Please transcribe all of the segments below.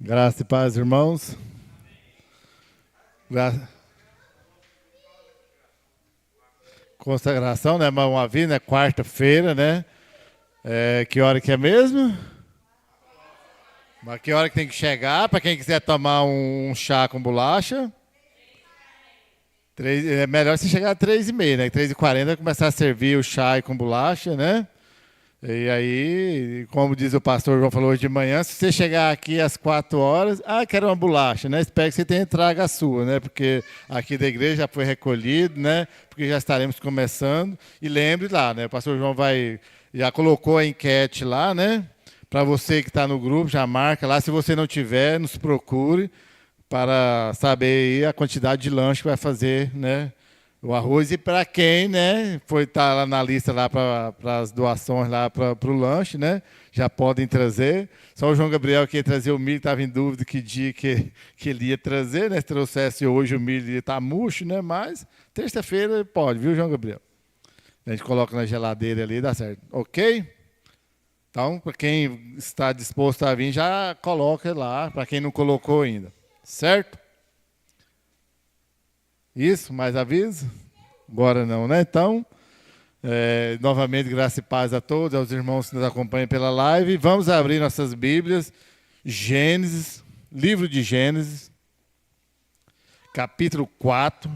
Graça e paz, irmãos. Gra... Consagração, né? Uma vida, né? Quarta-feira, né? Que hora que é mesmo? Mas que hora que tem que chegar? Para quem quiser tomar um chá com bolacha? É melhor você chegar às 3h30, né? 3h40 começar a servir o chá com bolacha, né? E aí, como diz o pastor João falou hoje de manhã, se você chegar aqui às 4 horas, quero uma bolacha, né? Espero que você tenha traga a sua, né? Porque aqui da igreja já foi recolhido, né? Porque já estaremos começando. E lembre lá, né? O pastor João já colocou a enquete lá, né? Para você que está no grupo, já marca lá. Se você não tiver, nos procure para saber aí a quantidade de lanche que vai fazer, né? O arroz. E para quem, né, foi estar lá na lista lá para as doações lá para o lanche, né, já podem trazer. Só o João Gabriel que ia trazer o milho, estava em dúvida que dia que ele ia trazer, né? Se trouxesse hoje o milho ia estar murcho, né? Mas terça-feira pode, viu, João Gabriel? A gente coloca na geladeira ali e dá certo. Ok? Então, para quem está disposto a vir, já coloca lá, para quem não colocou ainda. Certo? Isso, mais aviso? Agora não, né? Então, novamente, graça e paz a todos, aos irmãos que nos acompanham pela live. Vamos abrir nossas Bíblias. Gênesis, livro de Gênesis, capítulo 4.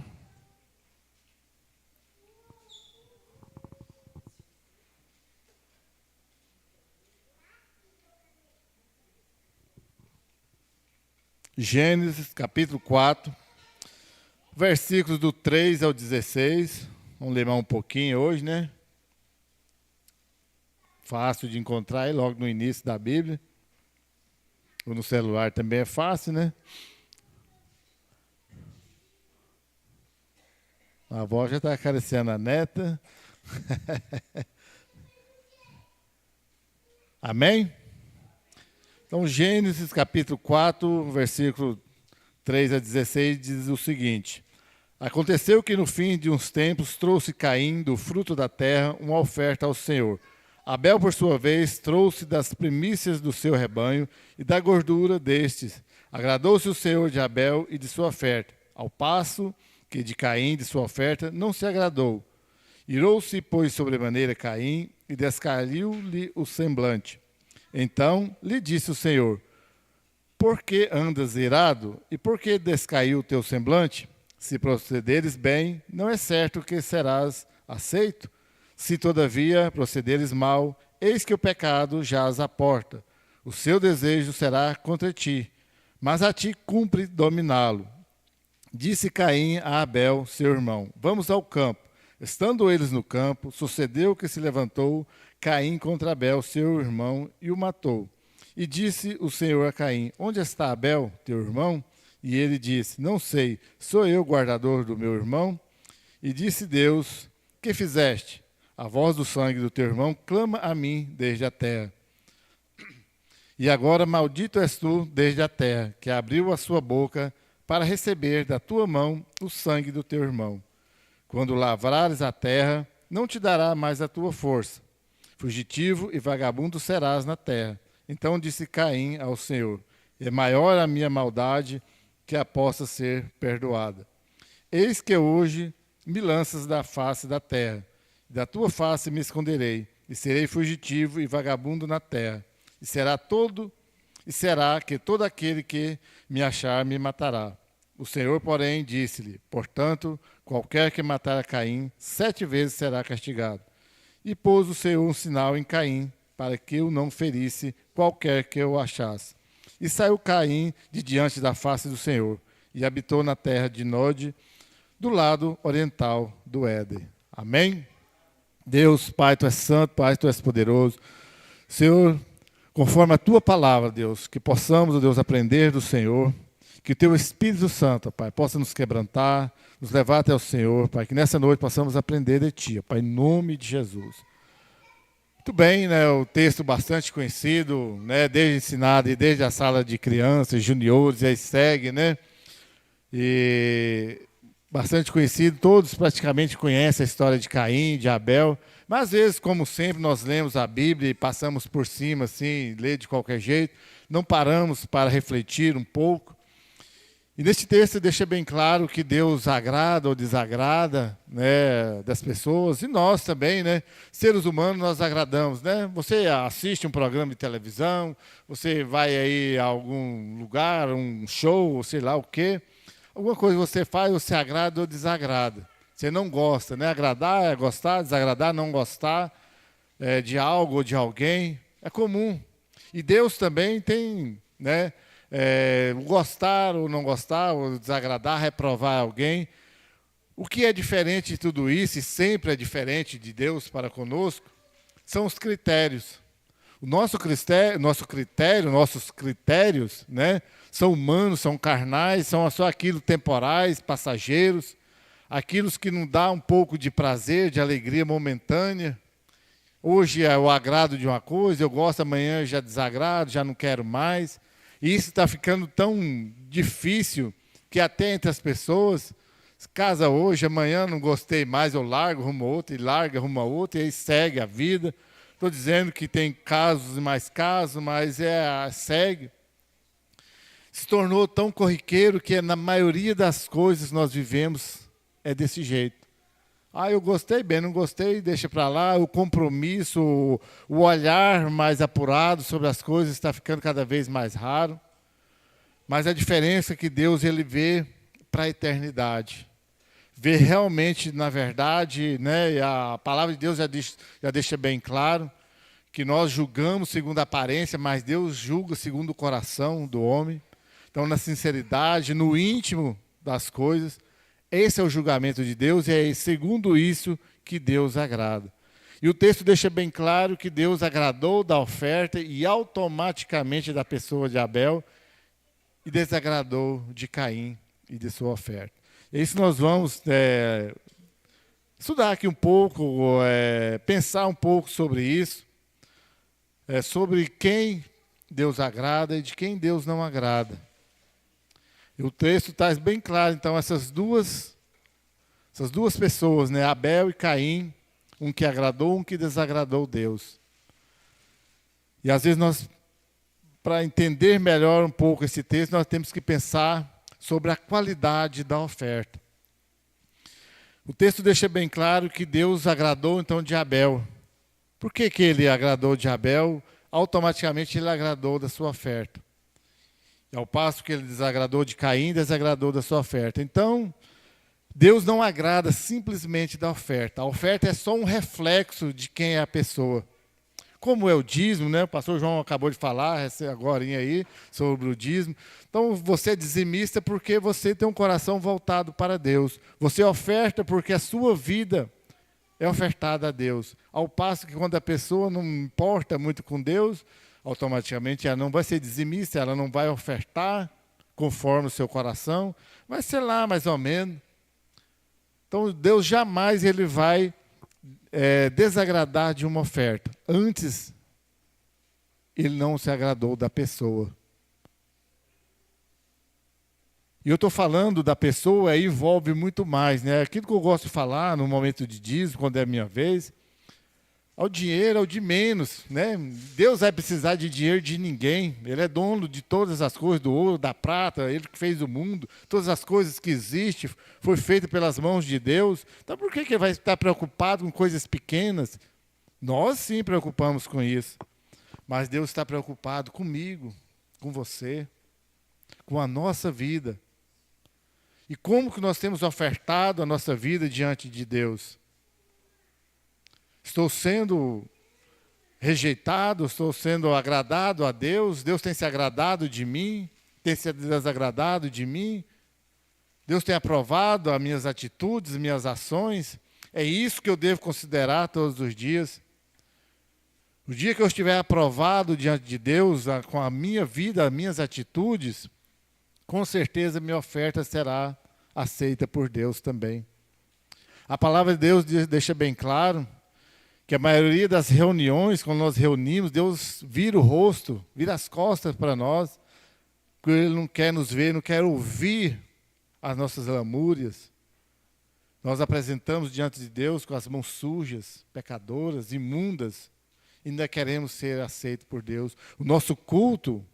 Gênesis, capítulo 4. Versículos do 3 ao 16. Vamos ler mais um pouquinho hoje, né? Fácil de encontrar aí logo no início da Bíblia. Ou no celular também é fácil, né? A avó já está acariciando a neta. Amém? Então, Gênesis capítulo 4, versículo 3 a 16, diz o seguinte: Aconteceu que no fim de uns tempos trouxe Caim do fruto da terra uma oferta ao Senhor. Abel, por sua vez, trouxe das primícias do seu rebanho e da gordura destes. Agradou-se o Senhor de Abel e de sua oferta, ao passo que de Caim, de sua oferta, não se agradou. Irou-se, pois, sobremaneira Caim e descaiu-lhe o semblante. Então lhe disse o Senhor: Por que andas irado e por que descaiu o teu semblante? Se procederes bem, não é certo que serás aceito. Se, todavia, procederes mal, eis que o pecado jaz à porta. O seu desejo será contra ti, mas a ti cumpre dominá-lo. Disse Caim a Abel, seu irmão: Vamos ao campo. Estando eles no campo, sucedeu que se levantou Caim contra Abel, seu irmão, e o matou. E disse o Senhor a Caim: Onde está Abel, teu irmão? E ele disse: Não sei, sou eu guardador do meu irmão? E disse Deus: Que fizeste? A voz do sangue do teu irmão clama a mim desde a terra. E agora maldito és tu desde a terra, que abriu a sua boca para receber da tua mão o sangue do teu irmão. Quando lavrares a terra, não te dará mais a tua força. Fugitivo e vagabundo serás na terra. Então disse Caim ao Senhor: É maior a minha maldade que a possa ser perdoada. Eis que hoje me lanças da face da terra, da tua face me esconderei, e serei fugitivo e vagabundo na terra. E será que todo aquele que me achar me matará. O Senhor, porém, disse-lhe: Portanto, qualquer que matar a Caim, 7 vezes será castigado. E pôs o Senhor um sinal em Caim, para que o não ferisse qualquer que o achasse. E saiu Caim de diante da face do Senhor, e habitou na terra de Nod, do lado oriental do Éden. Amém? Deus, Pai, Tu és santo, Pai, Tu és poderoso. Senhor, conforme a Tua palavra, Deus, que possamos, ó Deus, aprender do Senhor, que o Teu Espírito Santo, Pai, possa nos quebrantar, nos levar até o Senhor, Pai, que nessa noite possamos aprender de Ti, Pai, em nome de Jesus. Muito bem, né, o texto bastante conhecido, né, desde ensinado e desde a sala de crianças, juniores, e aí segue, né, e bastante conhecido, todos praticamente conhecem a história de Caim, de Abel, mas às vezes, como sempre, nós lemos a Bíblia e passamos por cima, assim, lê de qualquer jeito, não paramos para refletir um pouco. E neste texto deixa bem claro que Deus agrada ou desagrada, né, das pessoas, e nós também, né, seres humanos, nós agradamos, né? Você assiste um programa de televisão, você vai aí a algum lugar, um show, sei lá o quê, alguma coisa você faz, você agrada ou desagrada. Você não gosta, né? Agradar é gostar, desagradar, não gostar de algo ou de alguém, é comum. E Deus também tem, né? Gostar ou não gostar, ou desagradar, reprovar alguém. O que é diferente de tudo isso, e sempre é diferente de Deus para conosco, são os critérios. Nossos critérios, né, são humanos, são carnais, são só aquilo temporais, passageiros, aquilo que nos dá um pouco de prazer, de alegria momentânea. Hoje é o agrado de uma coisa, eu gosto, amanhã já desagrado, já não quero mais. E isso está ficando tão difícil que até entre as pessoas, casa hoje, amanhã não gostei mais, eu largo, rumo a outra, e larga, rumo a outra, e aí segue a vida. Estou dizendo que tem casos e mais casos, mas segue. Se tornou tão corriqueiro que na maioria das coisas nós vivemos é desse jeito. Eu gostei, bem, não gostei, deixa para lá. O compromisso, o olhar mais apurado sobre as coisas está ficando cada vez mais raro. Mas a diferença é que Deus ele vê para a eternidade. Vê realmente, na verdade, né, e a palavra de Deus já deixa bem claro que nós julgamos segundo a aparência, mas Deus julga segundo o coração do homem. Então, na sinceridade, no íntimo das coisas, esse é o julgamento de Deus e é segundo isso que Deus agrada. E o texto deixa bem claro que Deus agradou da oferta e automaticamente da pessoa de Abel e desagradou de Caim e de sua oferta. E isso nós vamos estudar aqui um pouco, pensar um pouco sobre isso, sobre quem Deus agrada e de quem Deus não agrada. E o texto traz bem claro, então, essas duas pessoas, né? Abel e Caim, um que agradou, um que desagradou Deus. E às vezes nós, para entender melhor um pouco esse texto, nós temos que pensar sobre a qualidade da oferta. O texto deixa bem claro que Deus agradou, então, de Abel. Por que ele agradou de Abel? Automaticamente ele agradou da sua oferta. E ao passo que ele desagradou de Caim, desagradou da sua oferta. Então, Deus não agrada simplesmente da oferta. A oferta é só um reflexo de quem é a pessoa. Como é o dízimo, né? O pastor João acabou de falar agora aí sobre o dízimo. Então, você é dizimista porque você tem um coração voltado para Deus. Você oferta porque a sua vida é ofertada a Deus. Ao passo que quando a pessoa não importa muito com Deus, automaticamente ela não vai ser dizimista, ela não vai ofertar conforme o seu coração, vai ser lá mais ou menos. Então, Deus jamais ele vai desagradar de uma oferta. Antes, ele não se agradou da pessoa. E eu estou falando da pessoa, aí envolve muito mais, né? Aquilo que eu gosto de falar no momento de dízimo, quando é a minha vez, o dinheiro é o de menos, né? Deus vai precisar de dinheiro de ninguém. Ele é dono de todas as coisas, do ouro, da prata, ele que fez o mundo, todas as coisas que existem, foi feito pelas mãos de Deus. Então por que ele vai estar preocupado com coisas pequenas? Nós sim preocupamos com isso. Mas Deus está preocupado comigo, com você, com a nossa vida. E como que nós temos ofertado a nossa vida diante de Deus? Estou sendo rejeitado, estou sendo agradado a Deus, Deus tem se agradado de mim, tem se desagradado de mim, Deus tem aprovado as minhas atitudes, as minhas ações, é isso que eu devo considerar todos os dias. O dia que eu estiver aprovado diante de Deus, com a minha vida, as minhas atitudes, com certeza minha oferta será aceita por Deus também. A palavra de Deus deixa bem claro que a maioria das reuniões, quando nós reunimos, Deus vira o rosto, vira as costas para nós, porque Ele não quer nos ver, não quer ouvir as nossas lamúrias. Nós apresentamos diante de Deus com as mãos sujas, pecadoras, imundas, e ainda queremos ser aceitos por Deus. O nosso culto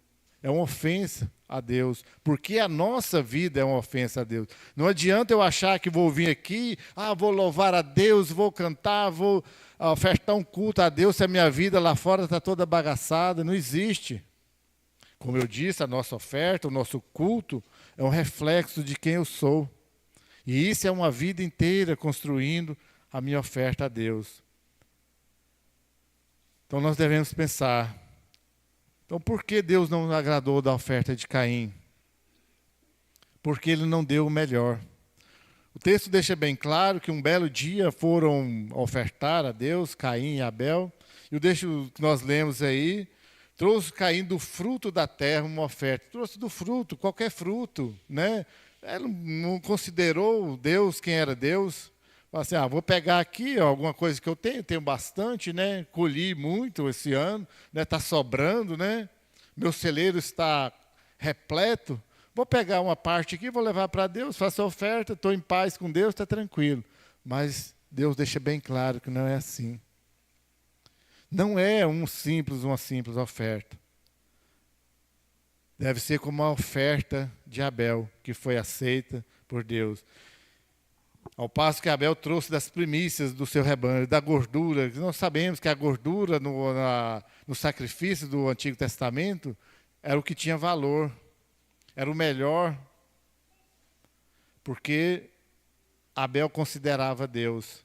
é uma ofensa a Deus, porque a nossa vida é uma ofensa a Deus. Não adianta eu achar que vou vir aqui, vou louvar a Deus, vou cantar, vou ofertar um culto a Deus, se a minha vida lá fora está toda bagaçada. Não existe. Como eu disse, a nossa oferta, o nosso culto, é um reflexo de quem eu sou. E isso é uma vida inteira construindo a minha oferta a Deus. Então nós devemos pensar, então por que Deus não agradou da oferta de Caim? Porque ele não deu o melhor. O texto deixa bem claro que um belo dia foram ofertar a Deus, Caim e Abel, e o texto que nós lemos aí, trouxe Caim do fruto da terra uma oferta. Trouxe do fruto, qualquer fruto, né? Ele não considerou Deus quem era Deus. Falou assim, vou pegar aqui alguma coisa que eu tenho bastante, né? Colhi muito esse ano, né? Está sobrando, né? Meu celeiro está repleto. Vou pegar uma parte aqui, vou levar para Deus, faço a oferta, estou em paz com Deus, está tranquilo. Mas Deus deixa bem claro que não é assim. Não é uma simples oferta. Deve ser como a oferta de Abel, que foi aceita por Deus. Ao passo que Abel trouxe das primícias do seu rebanho, da gordura. Nós sabemos que a gordura no sacrifício do Antigo Testamento era o que tinha valor, era o melhor, porque Abel considerava Deus.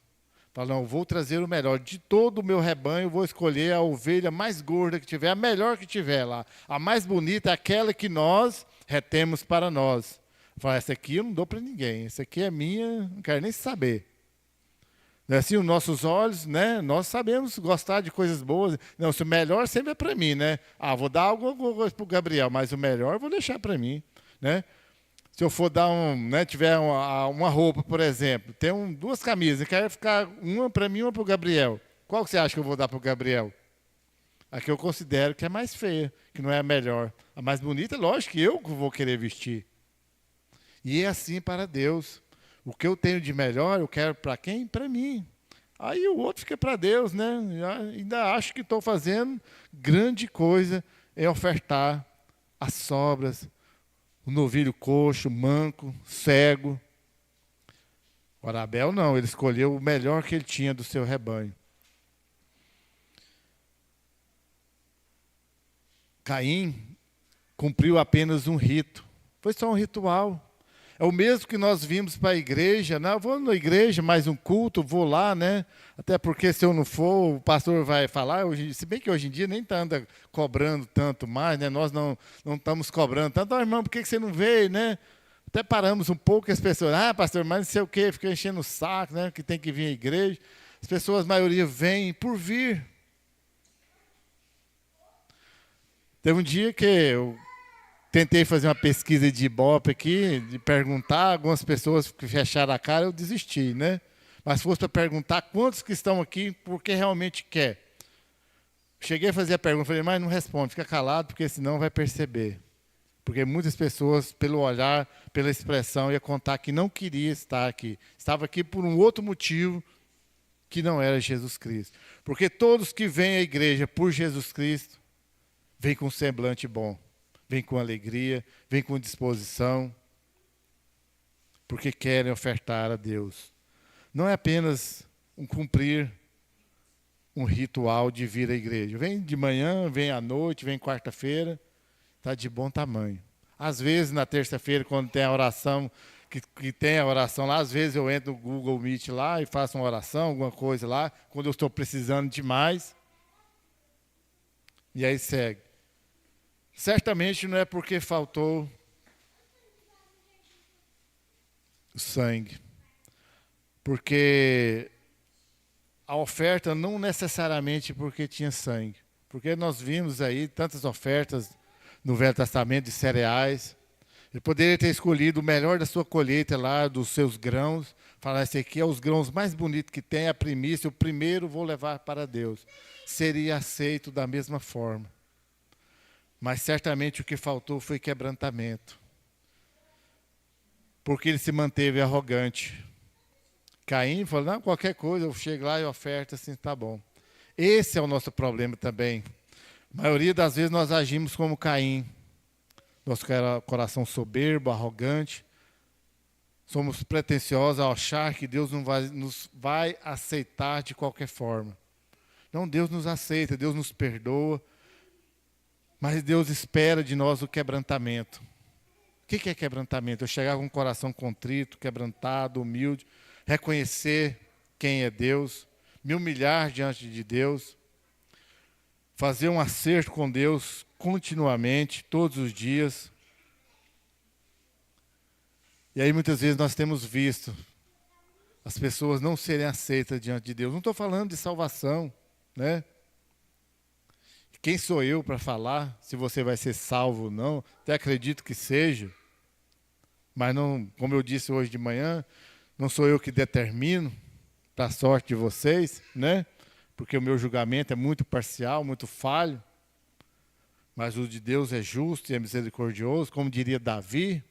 Fala, não, vou trazer o melhor. De todo o meu rebanho, vou escolher a ovelha mais gorda que tiver, a melhor que tiver lá. A mais bonita, aquela que nós retemos para nós. Fala, essa aqui eu não dou para ninguém. Essa aqui é minha, não quero nem saber. Não é assim, os nossos olhos, né? Nós sabemos gostar de coisas boas. Não, se o melhor sempre é para mim, né? Vou dar alguma coisa para o Gabriel, mas o melhor eu vou deixar para mim, né? Se eu for dar tiver uma roupa, por exemplo, tem duas camisas, eu quero ficar uma para mim e uma para o Gabriel. Qual que você acha que eu vou dar para o Gabriel? A que eu considero que é mais feia, que não é a melhor. A mais bonita, lógico que eu vou querer vestir. E é assim para Deus. O que eu tenho de melhor, eu quero para quem? Para mim. Aí o outro fica para Deus, né? Eu ainda acho que estou fazendo grande coisa em ofertar as sobras, o novilho coxo, manco, cego. Ora, Abel não, ele escolheu o melhor que ele tinha do seu rebanho. Caim cumpriu apenas um rito. Foi só um ritual. É o mesmo que nós vimos para a igreja, né? Eu vou na igreja, mais um culto, vou lá, né? Até porque se eu não for, o pastor vai falar, se bem que hoje em dia nem anda cobrando tanto mais, né? Nós não estamos cobrando tanto. Irmão, por que você não veio, né? Até paramos um pouco as pessoas, pastor, mas não sei o quê, fica enchendo o saco, né? Que tem que vir à igreja. As pessoas, a maioria, vêm por vir. Teve um dia que eu tentei fazer uma pesquisa de Ibope aqui, de perguntar, algumas pessoas que fecharam a cara, eu desisti, né? Mas se fosse para perguntar quantos que estão aqui, porque realmente quer. Cheguei a fazer a pergunta, falei, mas não responde, fica calado, porque senão vai perceber. Porque muitas pessoas, pelo olhar, pela expressão, ia contar que não queria estar aqui. Estava aqui por um outro motivo, que não era Jesus Cristo. Porque todos que vêm à igreja por Jesus Cristo, vêm com um semblante bom. Vem com alegria, vem com disposição, porque querem ofertar a Deus. Não é apenas cumprir um ritual de vir à igreja. Vem de manhã, vem à noite, vem quarta-feira, está de bom tamanho. Às vezes, na terça-feira, quando tem a oração, que tem a oração lá, às vezes eu entro no Google Meet lá e faço uma oração, alguma coisa lá, quando eu estou precisando demais. E aí segue. Certamente não é porque faltou sangue. Porque a oferta não necessariamente porque tinha sangue. Porque nós vimos aí tantas ofertas no Velho Testamento de cereais. Ele poderia ter escolhido o melhor da sua colheita lá, dos seus grãos. Falar, esse aqui é os grãos mais bonitos que tem, a primícia, o primeiro vou levar para Deus. Seria aceito da mesma forma. Mas certamente o que faltou foi quebrantamento. Porque ele se manteve arrogante. Caim falou, não, qualquer coisa, eu chego lá e oferto, assim, tá bom. Esse é o nosso problema também. A maioria das vezes nós agimos como Caim. Nosso coração soberbo, arrogante. Somos pretensiosos ao achar que Deus não nos vai aceitar de qualquer forma. Não, Deus nos aceita, Deus nos perdoa, mas Deus espera de nós o quebrantamento. O que é quebrantamento? Eu chegar com o coração contrito, quebrantado, humilde, reconhecer quem é Deus, me humilhar diante de Deus, fazer um acerto com Deus continuamente, todos os dias. E aí muitas vezes nós temos visto as pessoas não serem aceitas diante de Deus. Não estou falando de salvação, né? Quem sou eu para falar se você vai ser salvo ou não? Até acredito que seja, mas não, como eu disse hoje de manhã, não sou eu que determino para a sorte de vocês, né? Porque o meu julgamento é muito parcial, muito falho, mas o de Deus é justo e é misericordioso, como diria Davi,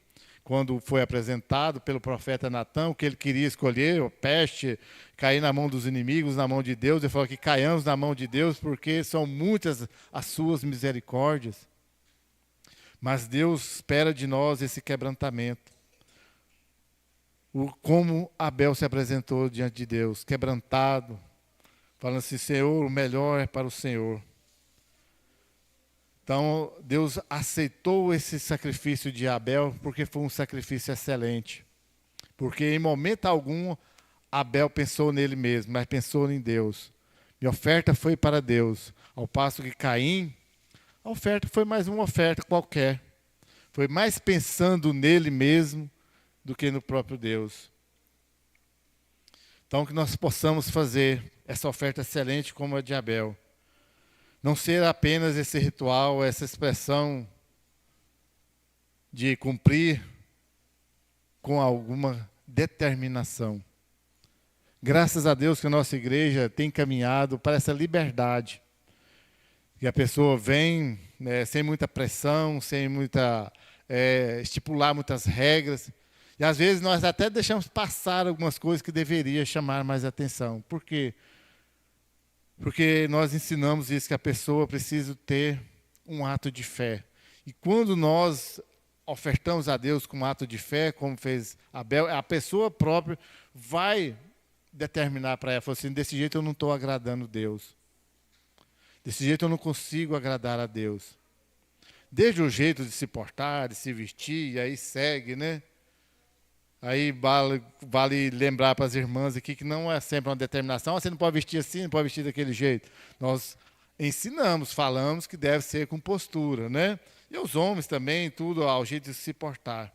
quando foi apresentado pelo profeta Natã, o que ele queria escolher, a peste, cair na mão dos inimigos, na mão de Deus. Ele falou que caiamos na mão de Deus porque são muitas as suas misericórdias. Mas Deus espera de nós esse quebrantamento. Como Abel se apresentou diante de Deus, quebrantado, falando assim, Senhor, o melhor é para o Senhor. Então, Deus aceitou esse sacrifício de Abel porque foi um sacrifício excelente. Porque em momento algum, Abel pensou nele mesmo, mas pensou em Deus. Minha oferta foi para Deus. Ao passo que Caim, a oferta foi mais uma oferta qualquer. Foi mais pensando nele mesmo do que no próprio Deus. Então, que nós possamos fazer essa oferta excelente como a de Abel. Não ser apenas esse ritual, essa expressão de cumprir com alguma determinação. Graças a Deus que a nossa igreja tem caminhado para essa liberdade. Que a pessoa vem, né, sem muita pressão, sem muita estipular muitas regras. E às vezes nós até deixamos passar algumas coisas que deveriam chamar mais atenção. Por quê? Porque nós ensinamos isso, que a pessoa precisa ter um ato de fé. E quando nós ofertamos a Deus com um ato de fé, como fez Abel, a pessoa própria vai determinar para ela, assim, desse jeito eu não estou agradando Deus. Desse jeito eu não consigo agradar a Deus. Desde o jeito de se portar, de se vestir, e aí segue, né? Aí vale lembrar para as irmãs aqui que não é sempre uma determinação, você não pode vestir assim, não pode vestir daquele jeito. Nós ensinamos, falamos que deve ser com postura, né? E os homens também, tudo ao jeito de se portar.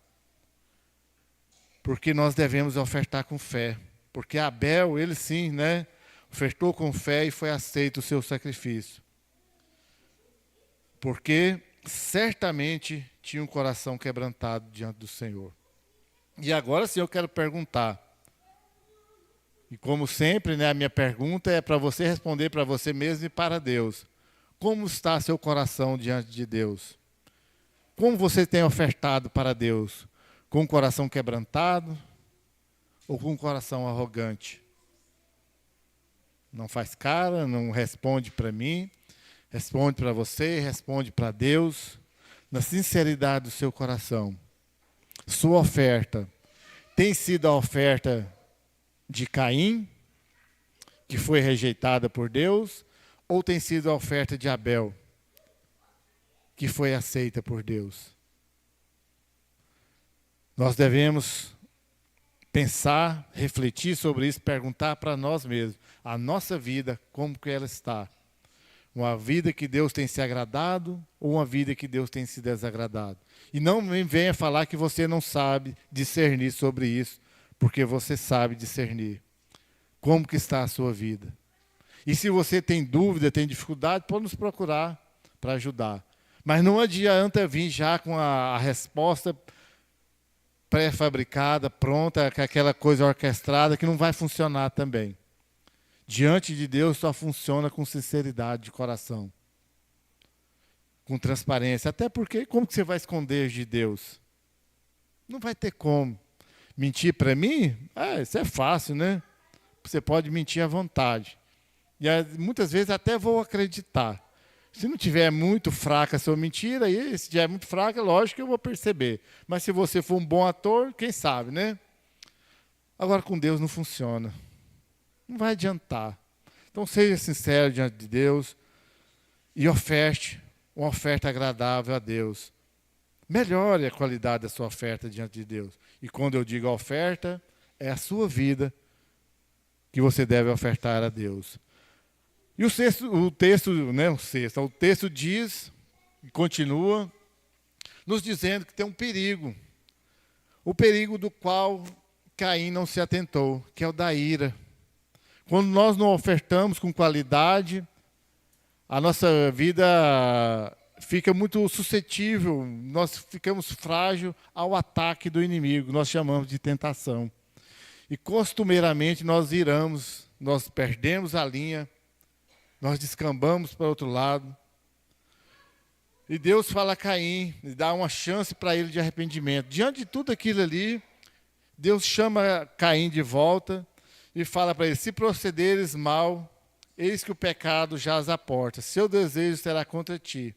Porque nós devemos ofertar com fé. Porque Abel, ele sim, né? Ofertou com fé e foi aceito o seu sacrifício. Porque certamente tinha um coração quebrantado diante do Senhor. E agora sim eu quero perguntar. E como sempre, né, a minha pergunta é para você responder para você mesmo e para Deus. Como está seu coração diante de Deus? Como você tem ofertado para Deus? Com o coração quebrantado ou com o coração arrogante? Não faz cara, não responde para mim, responde para você, responde para Deus, na sinceridade do seu coração. Sua oferta tem sido a oferta de Caim, que foi rejeitada por Deus, ou tem sido a oferta de Abel, que foi aceita por Deus? Nós devemos pensar, refletir sobre isso, perguntar para nós mesmos, a nossa vida, como que ela está? Uma vida que Deus tem se agradado ou uma vida que Deus tem se desagradado? E não me venha falar que você não sabe discernir sobre isso, porque você sabe discernir. Como que está a sua vida? E se você tem dúvida, tem dificuldade, pode nos procurar para ajudar. Mas não adianta vir já com a resposta pré-fabricada, pronta, com aquela coisa orquestrada que não vai funcionar também. Diante de Deus só funciona com sinceridade de coração, com transparência. Até porque, como que você vai esconder de Deus? Não vai ter como. Mentir para mim? Isso é fácil, né? você pode mentir à vontade. E muitas vezes até vou acreditar. Se não tiver muito fraca a sua mentira, aí, se tiver muito fraca, lógico que eu vou perceber. Mas se você for um bom ator, quem sabe, né? Agora, com Deus não funciona. Não vai adiantar. Então, seja sincero diante de Deus e oferte uma oferta agradável a Deus. Melhore a qualidade da sua oferta diante de Deus. E quando eu digo oferta, é a sua vida que você deve ofertar a Deus. E o texto diz, e continua, nos dizendo que tem um perigo. O perigo do qual Caim não se atentou, que é o da ira. Quando nós não ofertamos com qualidade, a nossa vida fica muito suscetível, nós ficamos frágeis ao ataque do inimigo, nós chamamos de tentação. E costumeiramente nós perdemos a linha, nós descambamos para o outro lado. E Deus fala a Caim, e dá uma chance para ele de arrependimento. Diante de tudo aquilo ali, Deus chama Caim de volta e fala para ele: se procederes mal, eis que o pecado jaz à porta, seu desejo será contra ti.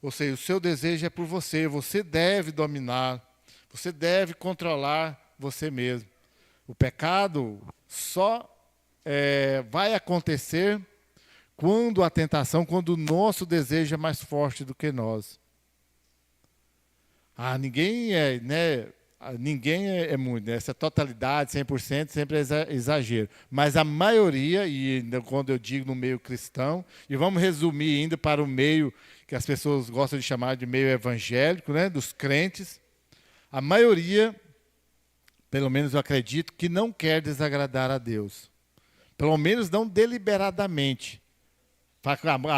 Ou seja, o seu desejo é por você, você deve dominar, você deve controlar você mesmo. O pecado só vai acontecer quando a tentação, quando o nosso desejo é mais forte do que nós. Ninguém é muito, né? Essa totalidade, 100%, sempre é exagero. Mas a maioria, e quando eu digo no meio cristão, e vamos resumir ainda para o meio que as pessoas gostam de chamar de meio evangélico, né? Dos crentes, a maioria, pelo menos eu acredito, que não quer desagradar a Deus. Pelo menos não deliberadamente.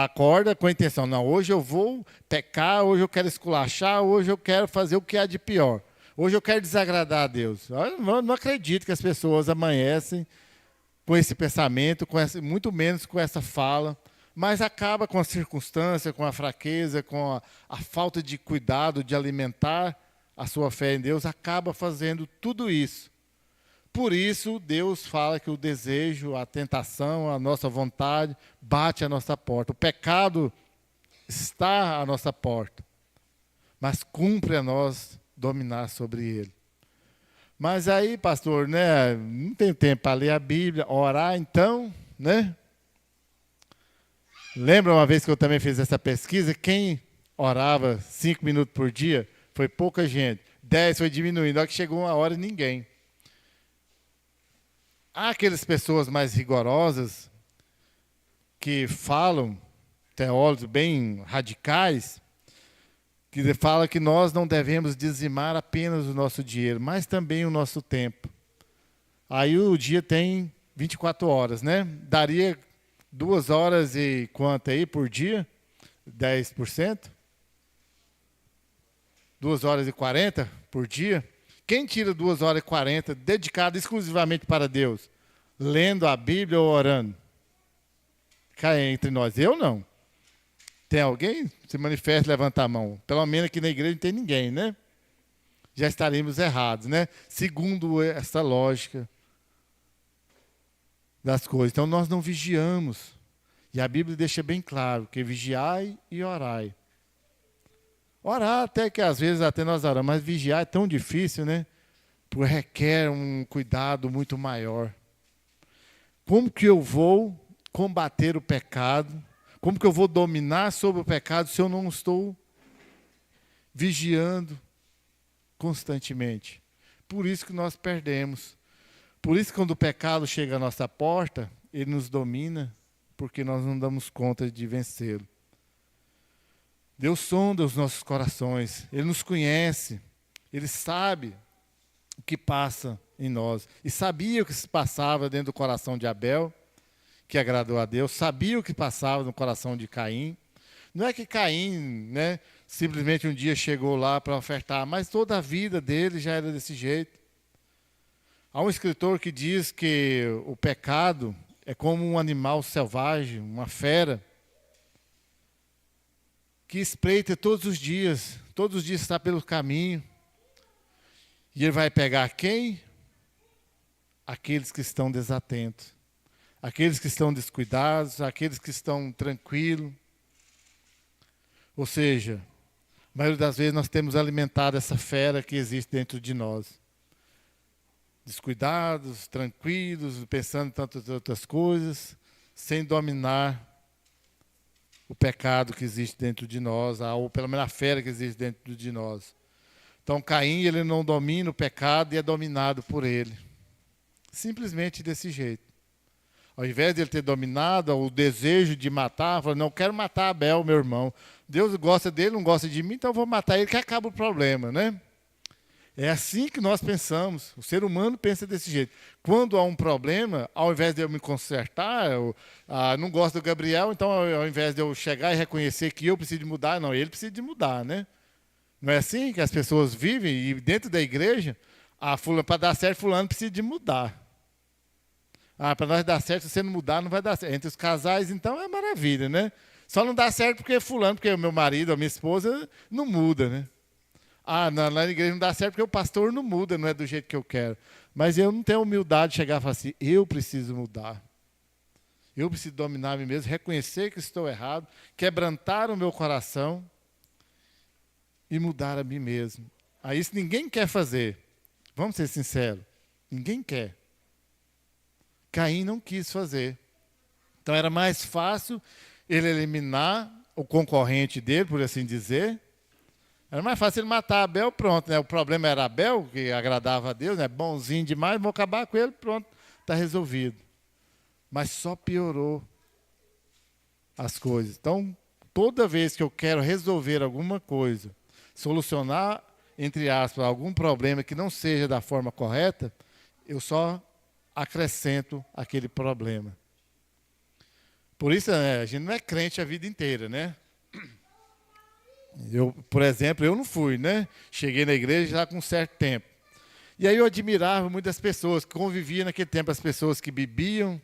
Acorda com a intenção, não, hoje eu vou pecar, hoje eu quero esculachar, hoje eu quero fazer o que há de pior. Hoje eu quero desagradar a Deus. Eu não acredito que as pessoas amanhecem com esse pensamento, muito menos com essa fala, mas acaba com a circunstância, com a fraqueza, com a falta de cuidado, de alimentar a sua fé em Deus, acaba fazendo tudo isso. Por isso, Deus fala que o desejo, a tentação, a nossa vontade bate à nossa porta. O pecado está à nossa porta, mas cumpre a nós dominar sobre ele. Mas aí, pastor, né, não tem tempo para ler a Bíblia, orar então, né? Lembra uma vez que eu também fiz essa pesquisa? Quem orava 5 minutos por dia? Foi pouca gente. 10 foi diminuindo. Na hora que chegou uma hora, ninguém. Há aquelas pessoas mais rigorosas que falam, teólogos bem radicais, que falam que nós não devemos dizimar apenas o nosso dinheiro, mas também o nosso tempo. Aí o dia tem 24 horas, né? Daria 2 horas e quanto aí por dia? 10%? 2 horas e 40 por dia? Quem tira 2 horas e 40 dedicado exclusivamente para Deus? Lendo a Bíblia ou orando? Cai entre nós. Eu não. Tem alguém? Se manifesta, levanta a mão. Pelo menos aqui na igreja não tem ninguém, né? Já estaríamos errados, né? Segundo essa lógica das coisas. Então, nós não vigiamos. E a Bíblia deixa bem claro que vigiai e orai. Orar até que às vezes até nós oramos, mas vigiar é tão difícil, né? Porque requer um cuidado muito maior. Como que eu vou combater o pecado? Como que eu vou dominar sobre o pecado se eu não estou vigiando constantemente? Por isso que nós perdemos. Por isso que quando o pecado chega à nossa porta, ele nos domina, porque nós não damos conta de vencê-lo. Deus sonda os nossos corações, Ele nos conhece, Ele sabe o que passa em nós. E sabia o que se passava dentro do coração de Abel, que agradou a Deus, sabia o que passava no coração de Caim. Não é que Caim, né, simplesmente um dia chegou lá para ofertar, mas toda a vida dele já era desse jeito. Há um escritor que diz que o pecado é como um animal selvagem, uma fera, que espreita todos os dias está pelo caminho. E ele vai pegar quem? aqueles que estão desatentos, aqueles que estão descuidados, aqueles que estão tranquilos. Ou seja, a maioria das vezes nós temos alimentado essa fera que existe dentro de nós. Descuidados, tranquilos, pensando em tantas outras coisas, sem dominar o pecado que existe dentro de nós, ou pelo menos a fera que existe dentro de nós. Então, Caim, ele não domina o pecado e é dominado por ele. Simplesmente desse jeito. Ao invés de ele ter dominado o desejo de matar, falou, não, eu quero matar Abel, meu irmão. Deus gosta dele, não gosta de mim, então eu vou matar ele, que acaba o problema, né? É assim que nós pensamos. O ser humano pensa desse jeito. Quando há um problema, ao invés de eu me consertar, eu não gosto do Gabriel, então ao invés de eu chegar e reconhecer que eu preciso de mudar, não, ele precisa de mudar, né? Não é assim que as pessoas vivem? E dentro da igreja, para dar certo, fulano precisa de mudar. Para nós dar certo, se você não mudar, não vai dar certo. Entre os casais, então, é maravilha, né? Só não dá certo porque fulano, porque o meu marido, a minha esposa, não muda, né? Na igreja não dá certo porque o pastor não muda, não é do jeito que eu quero. Mas eu não tenho humildade de chegar e falar assim, eu preciso mudar. Eu preciso dominar a mim mesmo, reconhecer que estou errado, quebrantar o meu coração e mudar a mim mesmo. Isso ninguém quer fazer. Vamos ser sinceros. Ninguém quer. Caim não quis fazer. Então era mais fácil ele eliminar o concorrente dele, por assim dizer. Era mais fácil ele matar Abel, pronto, né? O problema era Abel, que agradava a Deus, né? Bonzinho demais, vou acabar com ele, pronto, está resolvido. Mas só piorou as coisas. Então, toda vez que eu quero resolver alguma coisa, solucionar, entre aspas, algum problema que não seja da forma correta, eu só acrescento aquele problema. Por isso, a gente não é crente a vida inteira, né? Por exemplo, eu não fui, né? Cheguei na igreja já com um certo tempo. E aí eu admirava muitas pessoas, que conviviam naquele tempo, as pessoas que bebiam,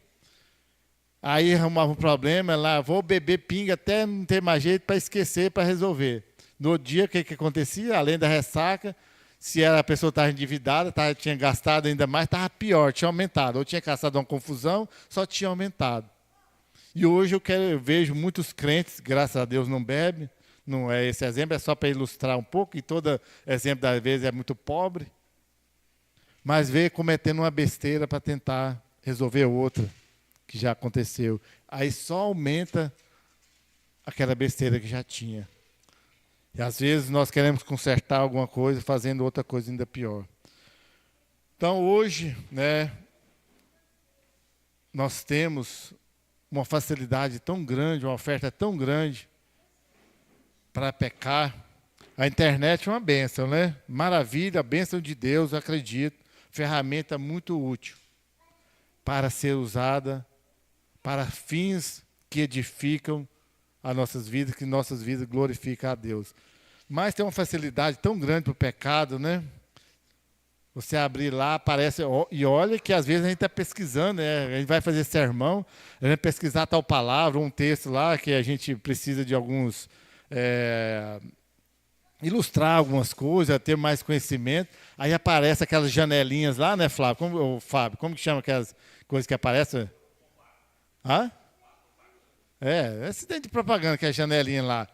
aí arrumavam um problema, lá, vou beber pinga até não ter mais jeito para esquecer, para resolver. No dia, o que acontecia? Além da ressaca, se a pessoa estava endividada, tinha gastado ainda mais, estava pior, tinha aumentado. Ou tinha causado uma confusão, só tinha aumentado. E hoje eu vejo muitos crentes, graças a Deus não bebem, não é esse exemplo, é só para ilustrar um pouco, e todo exemplo das vezes é muito pobre, mas vê cometendo uma besteira para tentar resolver outra que já aconteceu. Aí só aumenta aquela besteira que já tinha. E às vezes nós queremos consertar alguma coisa fazendo outra coisa ainda pior. Então hoje, né, nós temos uma facilidade tão grande, uma oferta tão grande para pecar. A internet é uma bênção, né? Maravilha, a bênção de Deus, eu acredito. Ferramenta muito útil para ser usada para fins que edificam as nossas vidas, que nossas vidas glorificam a Deus. Mas tem uma facilidade tão grande para o pecado, né? Você abrir lá, aparece, e olha que às vezes a gente está pesquisando, né? A gente vai fazer sermão, a gente vai pesquisar tal palavra, um texto lá que a gente precisa de alguns, ilustrar algumas coisas, ter mais conhecimento, aí aparece aquelas janelinhas lá, né, Flávio? Como que chama aquelas coisas que aparecem? Acidente de propaganda, que é a janelinha lá.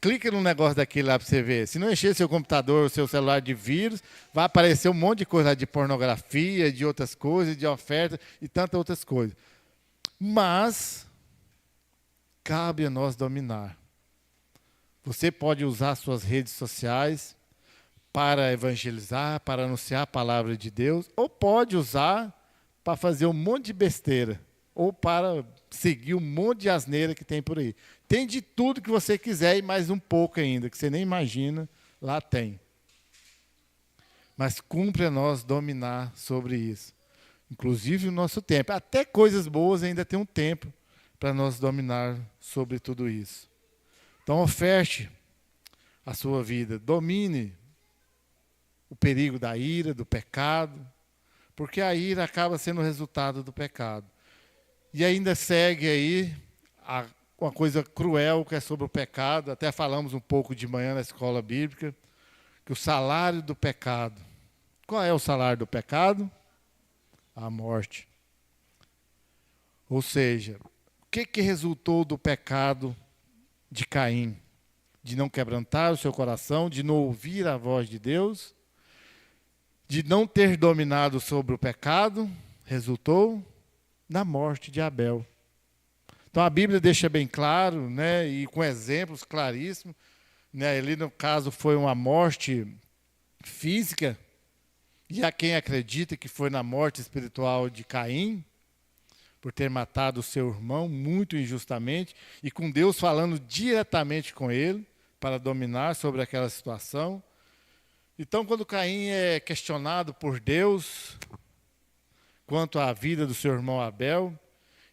Clica no negócio daquele lá para você ver. Se não encher seu computador, seu celular de vírus, vai aparecer um monte de coisa lá de pornografia, de outras coisas, de oferta e tantas outras coisas. Mas cabe a nós dominar. Você pode usar suas redes sociais para evangelizar, para anunciar a palavra de Deus, ou pode usar para fazer um monte de besteira, ou para seguir um monte de asneira que tem por aí. Tem de tudo que você quiser e mais um pouco ainda, que você nem imagina, lá tem. Mas cumpre a nós dominar sobre isso. Inclusive o nosso tempo. Até coisas boas ainda tem um tempo para nós dominar sobre tudo isso. Então oferte a sua vida, domine o perigo da ira, do pecado, porque a ira acaba sendo o resultado do pecado. E ainda segue aí uma coisa cruel que é sobre o pecado, até falamos um pouco de manhã na escola bíblica, que o salário do pecado. Qual é o salário do pecado? a morte. Ou seja, o que resultou do pecado de Caim? De não quebrantar o seu coração, de não ouvir a voz de Deus, de não ter dominado sobre o pecado, resultou na morte de Abel. Então a Bíblia deixa bem claro, né, e com exemplos claríssimos, né, ali no caso foi uma morte física, e há quem acredita que foi na morte espiritual de Caim, por ter matado o seu irmão muito injustamente, e com Deus falando diretamente com ele, para dominar sobre aquela situação. Então, quando Caim é questionado por Deus quanto à vida do seu irmão Abel,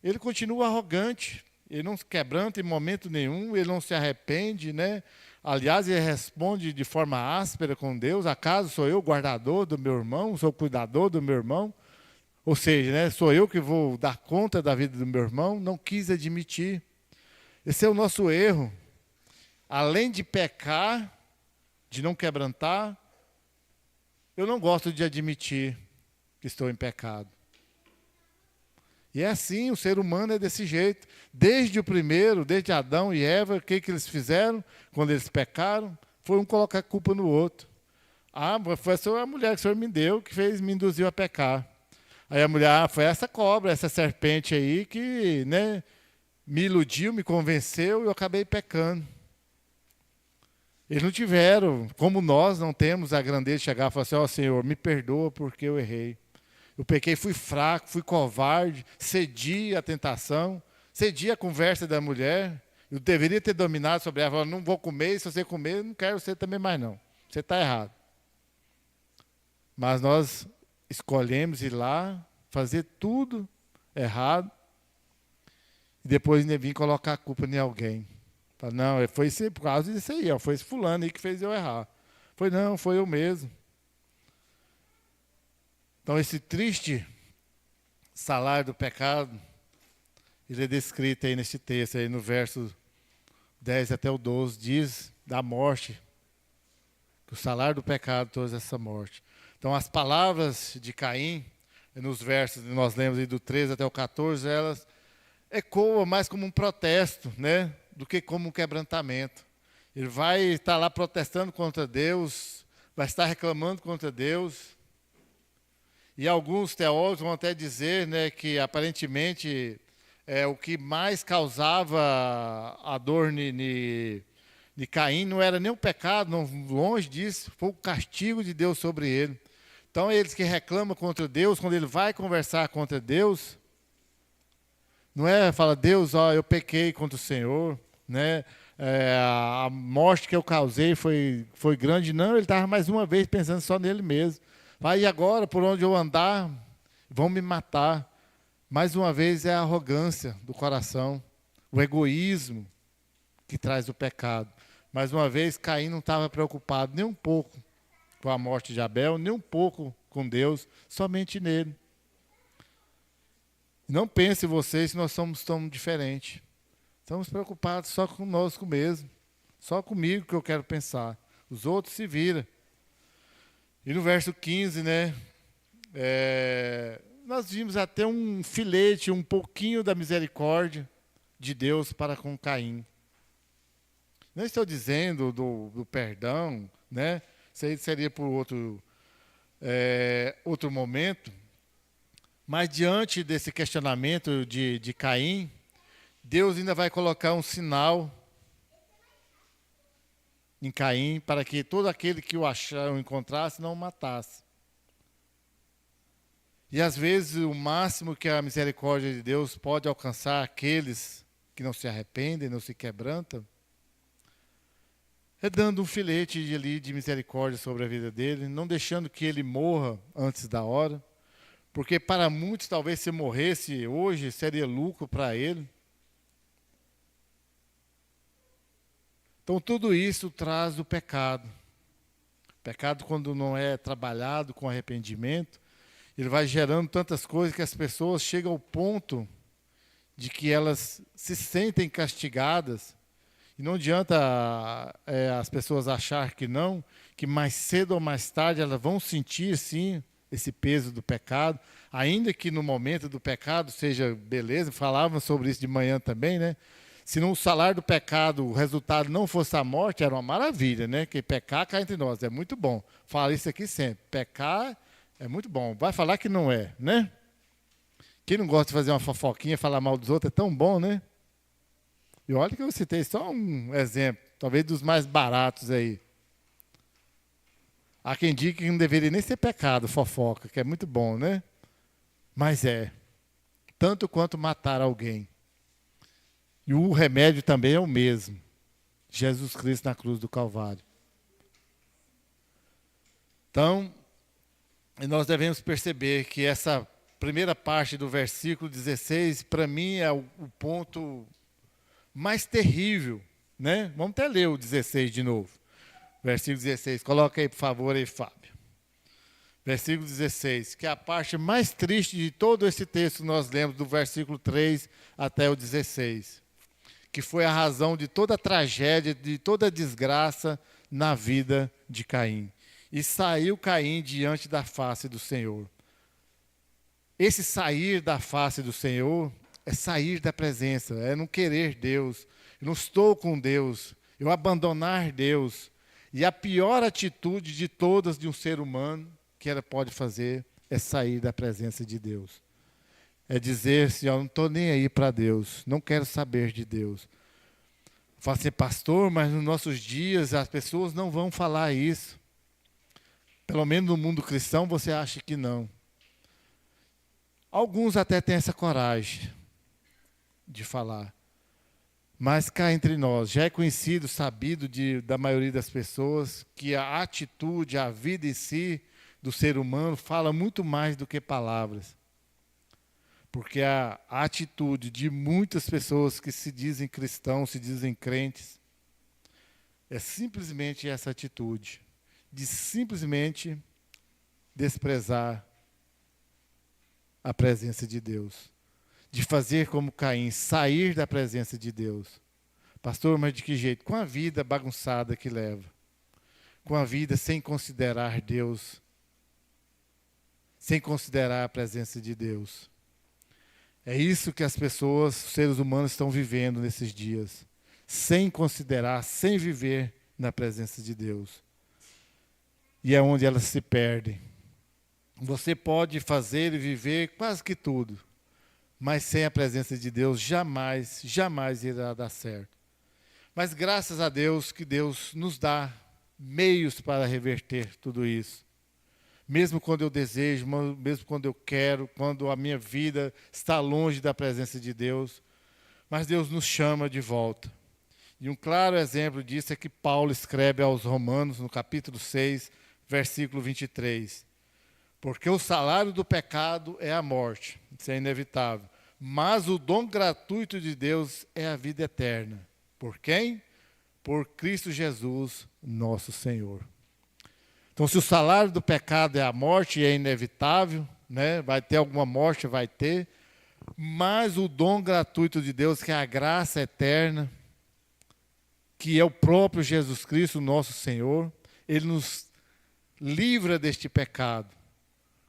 ele continua arrogante, ele não se quebranta em momento nenhum, ele não se arrepende, né? Aliás, ele responde de forma áspera com Deus: acaso sou eu o guardador do meu irmão, sou o cuidador do meu irmão? Ou seja, né, sou eu que vou dar conta da vida do meu irmão? Não quis admitir. Esse é o nosso erro. Além de pecar, de não quebrantar, eu não gosto de admitir que estou em pecado. E é assim, o ser humano é desse jeito. Desde o primeiro, desde Adão e Eva, o que eles fizeram quando eles pecaram? Foi um colocar a culpa no outro. Ah, foi a mulher que o Senhor me deu, que me induziu a pecar. Aí a mulher, foi essa cobra, essa serpente aí que, né, me iludiu, me convenceu e eu acabei pecando. Eles não tiveram, como nós não temos a grandeza de chegar e falar assim: ó, Senhor, me perdoa porque eu errei. Eu pequei, fui fraco, fui covarde, cedi à tentação, cedi à conversa da mulher. Eu deveria ter dominado sobre ela, falando: não vou comer, e se você comer, eu não quero você também mais não. Você está errado. Mas nós escolhemos ir lá, fazer tudo errado, e depois ainda vir colocar a culpa em alguém. Fala: não, foi por causa disso aí, ó, foi esse fulano aí que fez eu errar. Foi eu mesmo. Então, esse triste salário do pecado, ele é descrito aí nesse texto, aí no verso 10 até o 12, diz da morte, que o salário do pecado trouxe essa morte. Então, as palavras de Caim, nos versos que nós lemos aí do 13 até o 14, elas ecoam mais como um protesto, né, do que como um quebrantamento. Ele vai estar lá protestando contra Deus, vai estar reclamando contra Deus. E alguns teólogos vão até dizer, né, que aparentemente o que mais causava a dor de Caim não era nem o pecado, não, longe disso, foi o castigo de Deus sobre ele. Então, eles que reclamam contra Deus, quando ele vai conversar contra Deus, não é fala: Deus, ó, eu pequei contra o Senhor, né? A morte que eu causei foi grande. Não, ele estava mais uma vez pensando só nele mesmo. Vai, e agora, por onde eu andar, vão me matar. Mais uma vez é a arrogância do coração, o egoísmo que traz o pecado. Mais uma vez, Caim não estava preocupado nem um pouco com a morte de Abel, nem um pouco com Deus, somente nele. Não pense vocês que nós somos tão diferentes. Estamos preocupados só conosco mesmo, só comigo que eu quero pensar. Os outros se viram. E no verso 15, né, nós vimos até um filete, um pouquinho da misericórdia de Deus para com Caim. Não estou dizendo do perdão, né? Isso aí seria por outro momento. Mas diante desse questionamento de Caim, Deus ainda vai colocar um sinal em Caim para que todo aquele que o encontrasse não o matasse. E às vezes o máximo que a misericórdia de Deus pode alcançar aqueles que não se arrependem, não se quebrantam, é dando um filete de misericórdia sobre a vida dele, não deixando que ele morra antes da hora, porque para muitos talvez se morresse hoje seria lucro para ele. Então, tudo isso traz o pecado. O pecado, quando não é trabalhado com arrependimento, ele vai gerando tantas coisas que as pessoas chegam ao ponto de que elas se sentem castigadas. E não adianta as pessoas achar que não, que mais cedo ou mais tarde elas vão sentir, sim, esse peso do pecado. Ainda que no momento do pecado seja beleza, falávamos sobre isso de manhã também, né? Se no salário do pecado o resultado não fosse a morte, era uma maravilha, né? Que pecar cá entre nós, é muito bom. Fala isso aqui sempre. Pecar é muito bom. Vai falar que não é, né? Quem não gosta de fazer uma fofoquinha, falar mal dos outros, é tão bom, né? E olha que eu citei só um exemplo, talvez dos mais baratos aí. Há quem diga que não deveria nem ser pecado, fofoca, que é muito bom, né? Mas é. Tanto quanto matar alguém. E o remédio também é o mesmo. Jesus Cristo na cruz do Calvário. Então, nós devemos perceber que essa primeira parte do versículo 16, para mim, é o ponto mais terrível, né? Vamos até ler o 16 de novo. Versículo 16. Coloca aí, por favor, aí, Fábio. Versículo 16, que é a parte mais triste de todo esse texto que nós lemos, do versículo 3 até o 16. Que foi a razão de toda a tragédia, de toda a desgraça na vida de Caim. E saiu Caim diante da face do Senhor. Esse sair da face do Senhor é sair da presença, é não querer Deus. Eu não estou com Deus, eu abandonar Deus. E a pior atitude de todas de um ser humano que ela pode fazer é sair da presença de Deus. É dizer-se, eu não estou nem aí para Deus, não quero saber de Deus. Fala assim, pastor, mas nos nossos dias as pessoas não vão falar isso. Pelo menos no mundo cristão você acha que não. Alguns até têm essa coragem de falar. Mas cá entre nós, já é conhecido, sabido da maioria das pessoas, que a atitude, a vida em si do ser humano fala muito mais do que palavras. Porque a atitude de muitas pessoas que se dizem cristãos, se dizem crentes, é simplesmente essa atitude de simplesmente desprezar a presença de Deus. De fazer como Caim, sair da presença de Deus. Pastor, mas de que jeito? Com a vida bagunçada que leva. Com a vida sem considerar Deus. Sem considerar a presença de Deus. É isso que as pessoas, os seres humanos, estão vivendo nesses dias. Sem considerar, sem viver na presença de Deus. E é onde elas se perdem. Você pode fazer e viver quase que tudo. Mas sem a presença de Deus, jamais, jamais irá dar certo. Mas graças a Deus que Deus nos dá meios para reverter tudo isso. Mesmo quando eu desejo, mesmo quando eu quero, quando a minha vida está longe da presença de Deus. Mas Deus nos chama de volta. E um claro exemplo disso é que Paulo escreve aos Romanos, no capítulo 6, versículo 23. Porque o salário do pecado é a morte, isso é inevitável. Mas o dom gratuito de Deus é a vida eterna. Por quem? Por Cristo Jesus, nosso Senhor. Então, se o salário do pecado é a morte, é inevitável, né? Vai ter alguma morte, vai ter. Mas o dom gratuito de Deus, que é a graça eterna, que é o próprio Jesus Cristo, nosso Senhor, Ele nos livra deste pecado.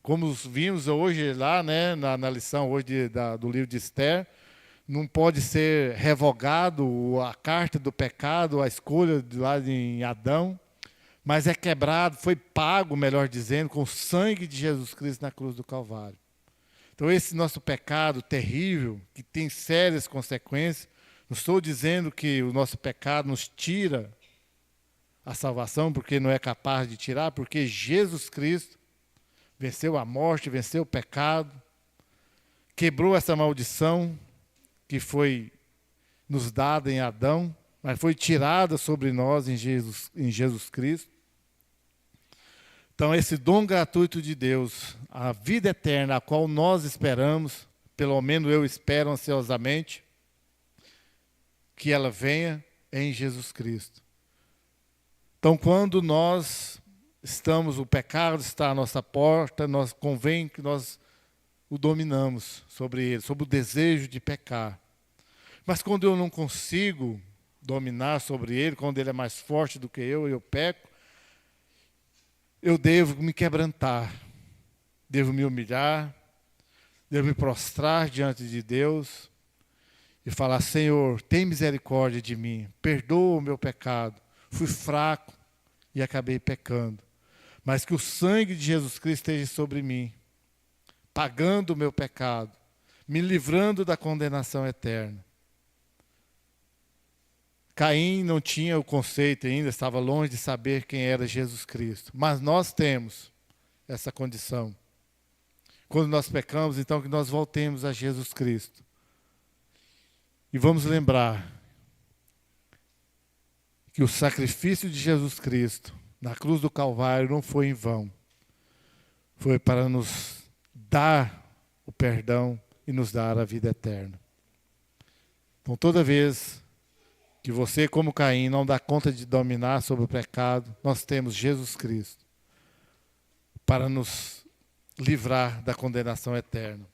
Como vimos hoje lá, né, na lição hoje do livro de Esther, não pode ser revogado a carta do pecado, a escolha de lá em Adão, mas é quebrado, foi pago, melhor dizendo, com o sangue de Jesus Cristo na cruz do Calvário. Então esse nosso pecado terrível, que tem sérias consequências, não estou dizendo que o nosso pecado nos tira a salvação, porque não é capaz de tirar, porque Jesus Cristo venceu a morte, venceu o pecado, quebrou essa maldição que foi nos dada em Adão, mas foi tirada sobre nós em Jesus Cristo. Então, esse dom gratuito de Deus, a vida eterna, a qual nós esperamos, pelo menos eu espero ansiosamente, que ela venha em Jesus Cristo. Então, quando nós o pecado está à nossa porta, convém que nós o dominamos sobre ele, sobre o desejo de pecar. Mas quando eu não consigo dominar sobre ele, quando ele é mais forte do que eu peco, eu devo me quebrantar, devo me humilhar, de eu me prostrar diante de Deus e falar: Senhor, tem misericórdia de mim, perdoa o meu pecado. Fui fraco e acabei pecando. Mas que o sangue de Jesus Cristo esteja sobre mim, pagando o meu pecado, me livrando da condenação eterna. Caim não tinha o conceito ainda, estava longe de saber quem era Jesus Cristo. Mas nós temos essa condição. Quando nós pecamos, então que nós voltemos a Jesus Cristo. E vamos lembrar que o sacrifício de Jesus Cristo na cruz do Calvário não foi em vão. Foi para nos dar o perdão e nos dar a vida eterna. Então, toda vez que você, como Caim, não dá conta de dominar sobre o pecado, nós temos Jesus Cristo para nos livrar da condenação eterna.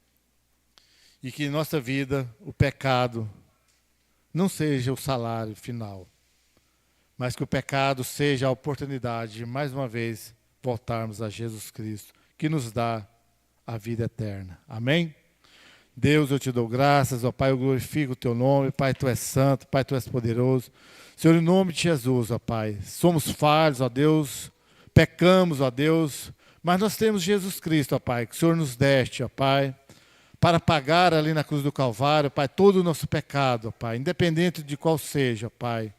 E que em nossa vida o pecado não seja o salário final, mas que o pecado seja a oportunidade de, mais uma vez, voltarmos a Jesus Cristo, que nos dá a vida eterna. Amém? Deus, eu te dou graças, ó Pai, eu glorifico o teu nome. Pai, tu és santo, Pai, tu és poderoso. Senhor, em nome de Jesus, ó Pai, somos falhos, ó Deus, pecamos, ó Deus, mas nós temos Jesus Cristo, ó Pai, que o Senhor nos deste, ó Pai, para pagar ali na cruz do Calvário, Pai, todo o nosso pecado, ó Pai, independente de qual seja, ó Pai.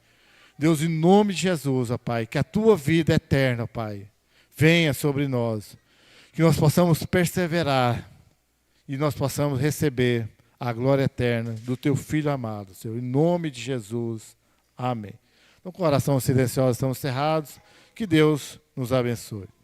Deus, em nome de Jesus, ó Pai, que a tua vida eterna, ó Pai, venha sobre nós, que nós possamos perseverar e nós possamos receber a glória eterna do teu Filho amado, Senhor, em nome de Jesus. Amém. Então, com a oração silenciosa estamos cerrados. Que Deus nos abençoe.